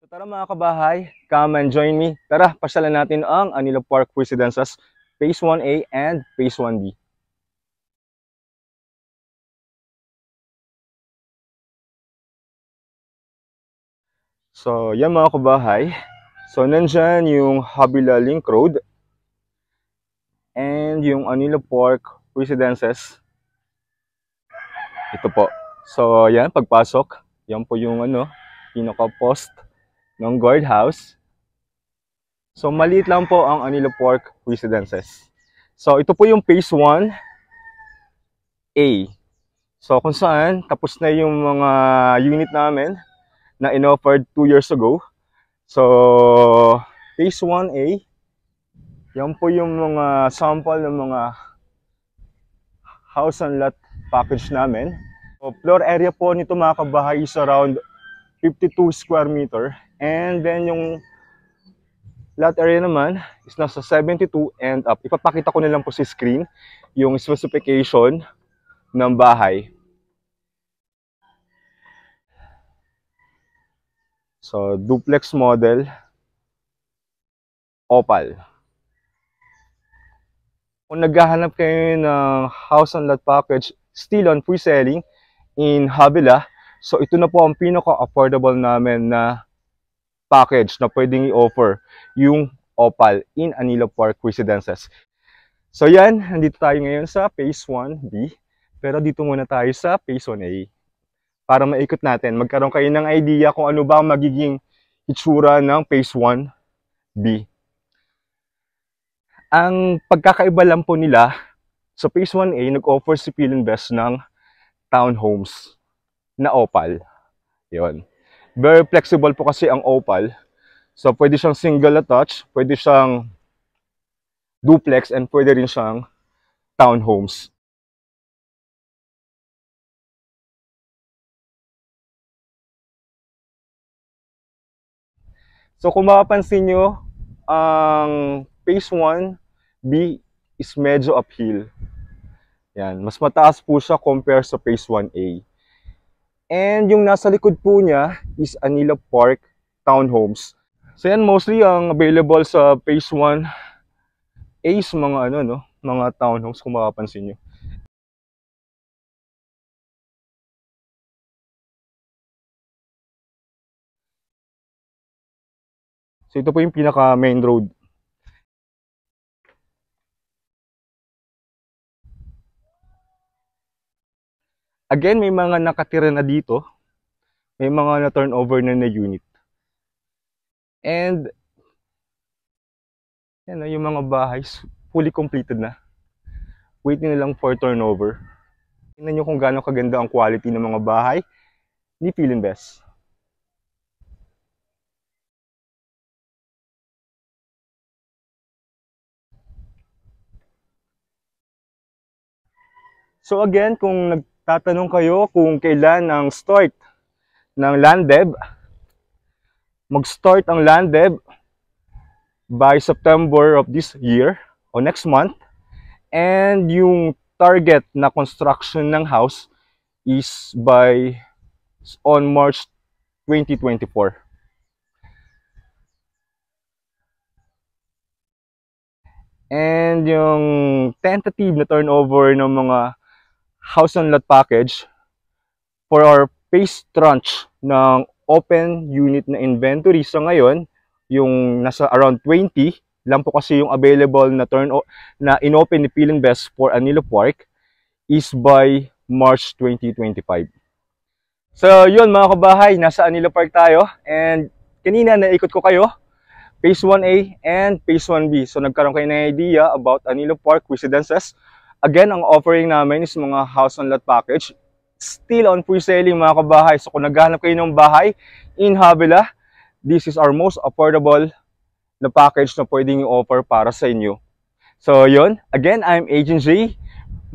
So tara mga kabahay, come and join me. Tara, pasyalan natin ang Anilo Park Residences Phase 1A and Phase 1B. So yan mga kabahay. So nandyan yung Habila Link Road and yung Anilo Park Residences. Ito po. So yan, pagpasok, yan po yung pinaka-post ng guardhouse. So maliit lang po ang Anilo Park Residences. So ito po yung Phase 1A. So kung saan tapos na yung mga unit namin na in-offered 2 years ago. So Phase 1A, yan po yung mga sample ng mga house and lot package namin. So floor area po nito mga kabahay is around 52 square meter. And then yung lot area naman is nasa 72 and up. Ipapakita ko na lang po sa screen yung specification ng bahay. So, duplex model, opal. Kung naghahanap kayo ng house and lot package still on pre-selling in Habila, so ito na po ang pinaka-affordable namin na package na pwedeng i-offer, yung opal in Anilo Park Residences. So yan, nandito tayo ngayon sa Phase 1B, pero dito muna tayo sa Phase 1A. Para maikot natin, magkaroon kayo ng idea kung ano ba ang magiging itsura ng Phase 1B. Ang pagkakaiba lang po nila, sa Phase 1A, nag-offer si Philinvest ng townhomes na opal. Yun. Very flexible po kasi ang opal. So, pwede siyang single attached, pwede siyang duplex, and pwede rin siyang townhomes. So kung mapapansin nyo, ang Phase 1B is medyo uphill. Yan, mas mataas po siya compare sa Phase 1A. And yung nasa likod po niya is Anilo Park Townhomes. So yan, mostly ang available sa Phase 1A is mga mga townhomes kung mapapansin nyo. So ito po yung pinaka main road. Again, may mga nakatira na dito. May mga na-turnover na unit. And yan, yung mga bahay fully completed na. Waiting na lang for turnover. Tingnan nyo kung gaano kaganda ang quality ng mga bahay ni Philinvest. So again, kung nagtatanong kayo kung kailan ang start ng Landeb, mag-start ang Landeb by September of this year o next month. And yung target na construction ng house is on March 2024. And yung tentative na turnover ng mga house and lot package for our phase tranche ng open unit na inventory sa ngayon, yung nasa around 20 lang po kasi yung available na in-open ni Philinvest for Anilo Park is by March 2025. So yun mga kabahay, nasa Anilo Park tayo and kanina naikot ko kayo Phase 1A and Phase 1B. So nagkaroon kayo ng idea about Anilo Park Residences. Again, ang offering namin is mga house and lot package. Still on pre-selling mga kabahay. So kung naghahanap kayo ng bahay in Habila, this is our most affordable na package na pwedeng i-offer para sa inyo. So yun, again, I'm Agent J.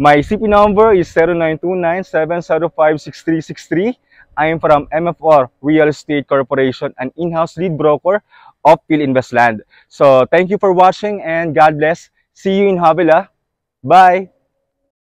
My CP number is 0929-705-6363. I am from MFR Real Estate Corporation, an in-house lead broker of Philinvest Land. So thank you for watching and God bless. See you in Habila. Bye!